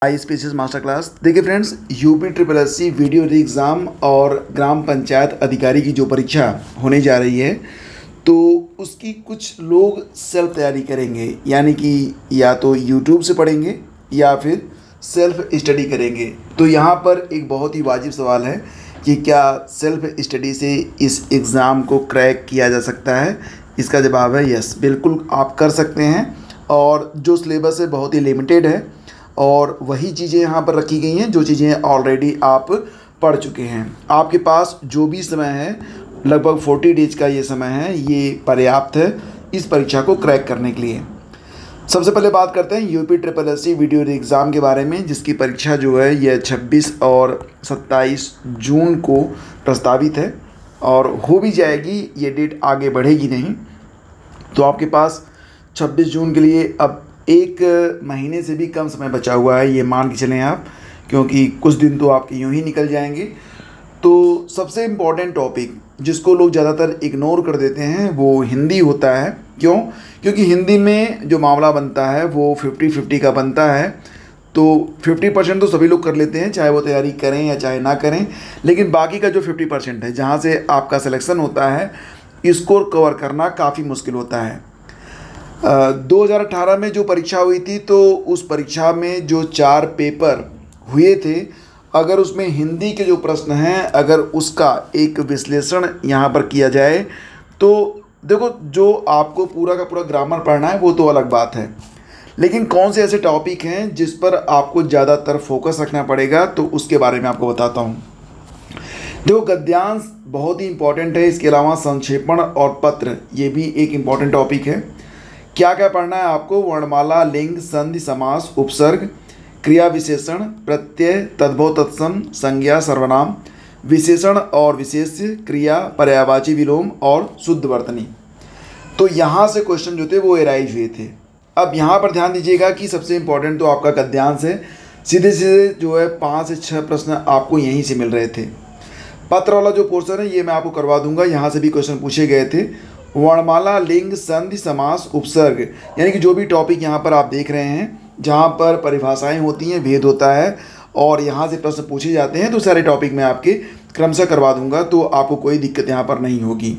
आई spaces master class. देखिए friends, UP triple SC video री exam और ग्राम पंचायत अधिकारी की जो परीक्षा होने जा रही है, तो उसकी कुछ लोग सेल्फ तैयारी करेंगे, यानी कि या तो यूट्यूब से पढ़ेंगे या फिर सेल्फ स्टडी करेंगे। तो यहाँ पर एक बहुत ही वाजिब सवाल है कि क्या सेल्फ स्टडी से इस एग्ज़ाम को क्रैक किया जा सकता है। इसका जवाब है यस, बिल्कुल आप कर सकते हैं। और जो सिलेबस है बहुत ही लिमिटेड है और वही चीज़ें यहाँ पर रखी गई हैं जो चीज़ें ऑलरेडी आप पढ़ चुके हैं। आपके पास जो भी समय है, लगभग 40 डेज का ये समय है, ये पर्याप्त है इस परीक्षा को क्रैक करने के लिए। सबसे पहले बात करते हैं UP triple SC video exam के बारे में, जिसकी परीक्षा जो है यह 26 और 27 जून को प्रस्तावित है और हो भी जाएगी। ये डेट आगे बढ़ेगी नहीं। तो आपके पास 26 जून के लिए अब एक महीने से भी कम समय बचा हुआ है, ये मान के चलें आप, क्योंकि कुछ दिन तो आपके यूं ही निकल जाएंगे। तो सबसे इम्पॉर्टेंट टॉपिक जिसको लोग ज़्यादातर इग्नोर कर देते हैं वो हिंदी होता है। क्यों? क्योंकि हिंदी में जो मामला बनता है वो 50-50 का बनता है। तो 50% तो सभी लोग कर लेते हैं, चाहे वो तैयारी करें या चाहे ना करें, लेकिन बाकी का जो 50% है, जहाँ से आपका सिलेक्शन होता है, इसको कवर करना काफ़ी मुश्किल होता है। 2018 में जो परीक्षा हुई थी, तो उस परीक्षा में जो 4 पेपर हुए थे, अगर उसमें हिंदी के जो प्रश्न हैं, अगर उसका एक विश्लेषण यहाँ पर किया जाए, तो देखो, जो आपको पूरा का पूरा ग्रामर पढ़ना है वो तो अलग बात है, लेकिन कौन से ऐसे टॉपिक हैं जिस पर आपको ज़्यादातर फोकस रखना पड़ेगा, तो उसके बारे में आपको बताता हूँ। देखो, गद्यांश बहुत ही इंपॉर्टेंट है। इसके अलावा संक्षेपण और पत्र, ये भी एक इम्पॉर्टेंट टॉपिक है। क्या क्या पढ़ना है आपको? वर्णमाला, लिंग, संधि, समास, उपसर्ग, क्रिया विशेषण, प्रत्यय, तद्भव, तत्सम, संज्ञा, सर्वनाम, विशेषण और विशेष्य, क्रिया, पर्यायवाची विलोम और शुद्ध वर्तनी। तो यहाँ से क्वेश्चन जो थे वो एराइज हुए थे। अब यहाँ पर ध्यान दीजिएगा कि सबसे इम्पोर्टेंट तो आपका गद्यांश है। सीधे सीधे जो है 5 से 6 प्रश्न आपको यहीं से मिल रहे थे। पत्र वाला जो पोर्शन है ये मैं आपको करवा दूंगा, यहाँ से भी क्वेश्चन पूछे गए थे। वर्णमाला, लिंग, संधि, समास, उपसर्ग, यानी कि जो भी टॉपिक यहाँ पर आप देख रहे हैं, जहाँ पर परिभाषाएं होती हैं, भेद होता है और यहाँ से प्रश्न पूछे जाते हैं, तो सारे टॉपिक मैं आपके क्रमशः करवा दूंगा, तो आपको कोई दिक्कत यहाँ पर नहीं होगी।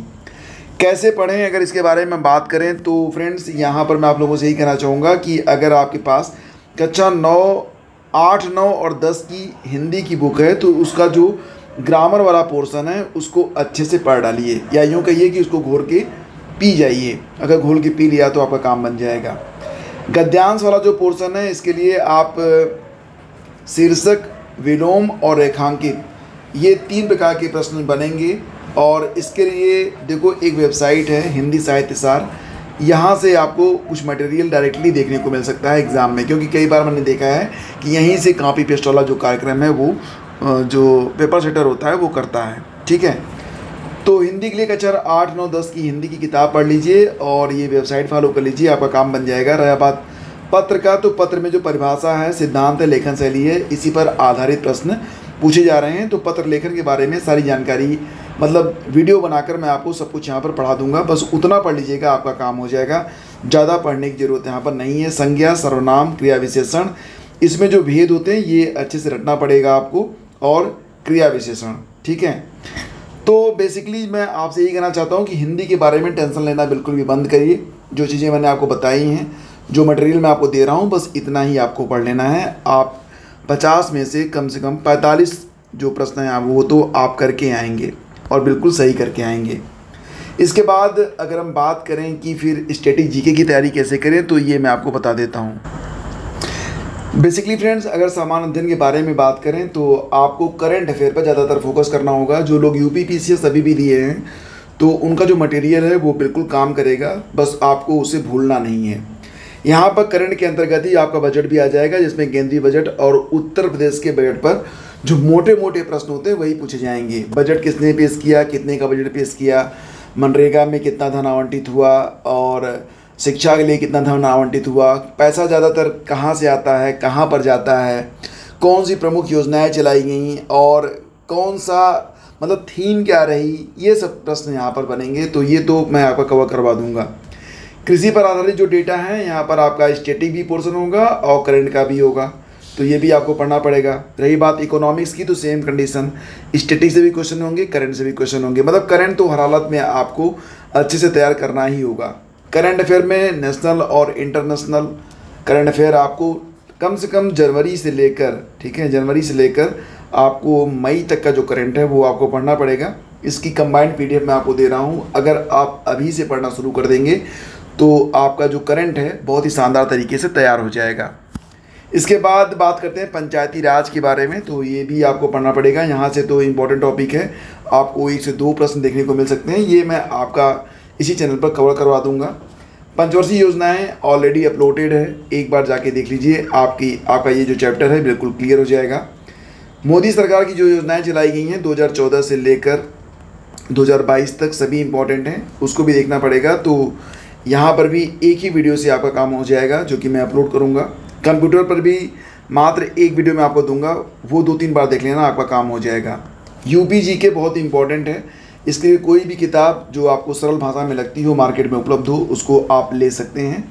कैसे पढ़ें, अगर इसके बारे में बात करें तो फ्रेंड्स, यहाँ पर मैं आप लोगों से यही कहना चाहूँगा कि अगर आपके पास कक्षा 9, 8, 9 और 10 की हिंदी की बुक है, तो उसका जो ग्रामर वाला पोर्शन है उसको अच्छे से पढ़ डालिए, या यूँ कहिए कि उसको घोल के पी जाइए। अगर घोल के पी लिया तो आपका काम बन जाएगा। गद्यांश वाला जो पोर्शन है, इसके लिए आप शीर्षक, विलोम और रेखांकित, ये 3 प्रकार के प्रश्न बनेंगे। और इसके लिए देखो, एक वेबसाइट है हिंदी साहित्य सार, यहाँ से आपको कुछ मटेरियल डायरेक्टली देखने को मिल सकता है एग्ज़ाम में, क्योंकि कई बार मैंने देखा है कि यहीं से कॉपी पेस्ट वाला जो कार्यक्रम है वो जो पेपर सेटर होता है वो करता है। ठीक है, तो हिंदी के लिए कक्षा 8, 9, 10 की हिंदी की किताब पढ़ लीजिए और ये वेबसाइट फॉलो कर लीजिए, आपका काम बन जाएगा। रहा बात पत्र का, तो पत्र में जो परिभाषा है, सिद्धांत है, लेखन शैली है, इसी पर आधारित प्रश्न पूछे जा रहे हैं। तो पत्र लेखन के बारे में सारी जानकारी, मतलब वीडियो बनाकर मैं आपको सब कुछ यहाँ पर पढ़ा दूंगा, बस उतना पढ़ लीजिएगा, आपका काम हो जाएगा। ज़्यादा पढ़ने की ज़रूरत यहाँ पर नहीं है। संज्ञा, सर्वनाम, क्रिया विशेषण, इसमें जो भेद होते हैं ये अच्छे से रटना पड़ेगा आपको, और क्रिया विशेषण। ठीक है, तो बेसिकली मैं आपसे यही कहना चाहता हूँ कि हिंदी के बारे में टेंशन लेना बिल्कुल भी बंद करिए। जो चीज़ें मैंने आपको बताई हैं, जो मटेरियल मैं आपको दे रहा हूँ, बस इतना ही आपको पढ़ लेना है। आप 50 में से कम 45 जो प्रश्न हैं वो तो आप करके आएंगे और बिल्कुल सही करके आएंगे। इसके बाद अगर हम बात करें कि फिर स्टैटिक जीके की तैयारी कैसे करें, तो ये मैं आपको बता देता हूँ। बेसिकली फ्रेंड्स, अगर सामान्य अध्ययन के बारे में बात करें तो आपको करंट अफेयर पर ज़्यादातर फोकस करना होगा। जो लोग यूपी पीसीएस अभी भी दिए हैं, तो उनका जो मटेरियल है वो बिल्कुल काम करेगा, बस आपको उसे भूलना नहीं है। यहाँ पर करंट के अंतर्गत ही आपका बजट भी आ जाएगा, जिसमें केंद्रीय बजट और उत्तर प्रदेश के बजट पर जो मोटे मोटे प्रश्न होते हैं वही पूछे जाएंगे। बजट किसने पेश किया, कितने का बजट पेश किया, मनरेगा में कितना धन आवंटित हुआ, और शिक्षा के लिए कितना धन आवंटित हुआ, पैसा ज़्यादातर कहाँ से आता है, कहाँ पर जाता है, कौन सी प्रमुख योजनाएं चलाई गई और कौन सा, मतलब थीम क्या रही, ये सब प्रश्न यहाँ पर बनेंगे। तो ये तो मैं आपका कवर करवा दूंगा। कृषि पर आधारित जो डेटा है, यहाँ पर आपका स्टैटिक भी पोर्शन होगा और करंट का भी होगा। तो ये भी आपको पढ़ना पड़ेगा। रही बात इकोनॉमिक्स की, तो सेम कंडीशन, स्टैटिक से भी क्वेश्चन होंगे, करंट से भी क्वेश्चन होंगे। मतलब करंट तो हर हालत में आपको अच्छे से तैयार करना ही होगा। करंट अफेयर में नेशनल और इंटरनेशनल करंट अफेयर आपको कम से कम जनवरी से लेकर, ठीक है, जनवरी से लेकर आपको मई तक का जो करंट है वो आपको पढ़ना पड़ेगा। इसकी कंबाइंड पीडीएफ मैं आपको दे रहा हूँ। अगर आप अभी से पढ़ना शुरू कर देंगे तो आपका जो करंट है बहुत ही शानदार तरीके से तैयार हो जाएगा। इसके बाद बात करते हैं पंचायती राज के बारे में, तो ये भी आपको पढ़ना पड़ेगा। यहाँ से तो इम्पोर्टेंट टॉपिक है, आपको 1 से 2 प्रश्न देखने को मिल सकते हैं। ये मैं आपका इसी चैनल पर कवर करवा दूंगा। पंचवर्षीय योजनाएं ऑलरेडी अपलोडेड है, एक बार जाके देख लीजिए, आपका ये जो चैप्टर है बिल्कुल क्लियर हो जाएगा। मोदी सरकार की जो योजनाएं चलाई गई हैं 2014 से लेकर 2022 तक सभी इम्पोर्टेंट हैं, उसको भी देखना पड़ेगा। तो यहाँ पर भी एक ही वीडियो से आपका काम हो जाएगा, जो कि मैं अपलोड करूँगा। कंप्यूटर पर भी मात्र एक वीडियो मैं आपको दूंगा, वो 2-3 बार देख लेना, आपका काम हो जाएगा। यूपीजी के बहुत इंपॉर्टेंट है, इसके लिए कोई भी किताब जो आपको सरल भाषा में लगती हो, मार्केट में उपलब्ध हो, उसको आप ले सकते हैं।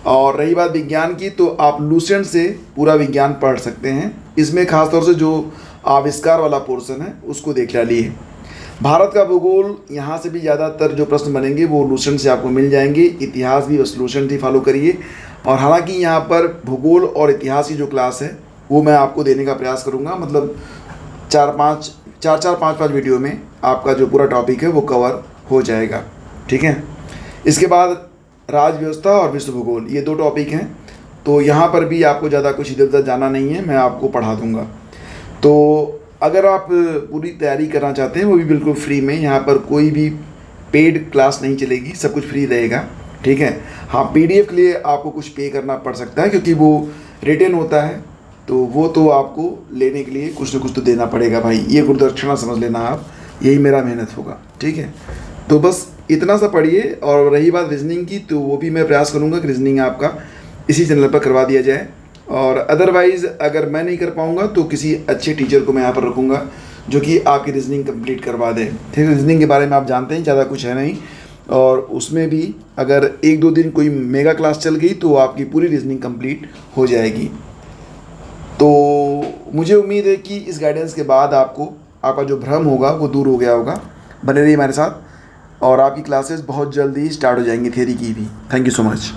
और रही बात विज्ञान की, तो आप लूसेंट से पूरा विज्ञान पढ़ सकते हैं। इसमें खासतौर से जो आविष्कार वाला पोर्शन है उसको देख लिया। भारत का भूगोल, यहाँ से भी ज़्यादातर जो प्रश्न बनेंगे वो लूसेंट से आपको मिल जाएंगे। इतिहास भी बस लूसेंट ही फॉलो करिए। और हालांकि यहाँ पर भूगोल और इतिहास की जो क्लास है वो मैं आपको देने का प्रयास करूँगा, मतलब 4-5 वीडियो में आपका जो पूरा टॉपिक है वो कवर हो जाएगा, ठीक है। इसके बाद राज्य व्यवस्था और विश्व भूगोल, ये 2 टॉपिक हैं। तो यहाँ पर भी आपको ज़्यादा कुछ इधर उधर जाना नहीं है, मैं आपको पढ़ा दूँगा। तो अगर आप पूरी तैयारी करना चाहते हैं वो भी बिल्कुल फ्री में, यहाँ पर कोई भी पेड क्लास नहीं चलेगी, सब कुछ फ्री रहेगा, ठीक है। हाँ, पीडीएफ के लिए आपको कुछ पे करना पड़ सकता है, क्योंकि वो रिटन होता है, तो वो तो आपको लेने के लिए कुछ न कुछ तो देना पड़ेगा भाई, ये गुरुदक्षिणा समझ लेना आप, यही मेरा मेहनत होगा, ठीक है। तो बस इतना सा पढ़िए। और रही बात रीजनिंग की, तो वो भी मैं प्रयास करूँगा कि रीजनिंग आपका इसी चैनल पर करवा दिया जाए। और अदरवाइज़ अगर मैं नहीं कर पाऊँगा तो किसी अच्छे टीचर को मैं यहाँ पर रखूँगा जो कि आपकी रीजनिंग कंप्लीट करवा दे, ठीक है। रीजनिंग के बारे में आप जानते हैं, ज़्यादा कुछ है नहीं। और उसमें भी अगर 1-2 दिन कोई मेगा क्लास चल गई तो आपकी पूरी रीजनिंग कंप्लीट हो जाएगी। तो मुझे उम्मीद है कि इस गाइडेंस के बाद आपका जो भ्रम होगा वो दूर हो गया होगा। बने रहिए हमारे साथ, और आपकी क्लासेस बहुत जल्दी स्टार्ट हो जाएंगी, थ्योरी की भी। Thank you so much.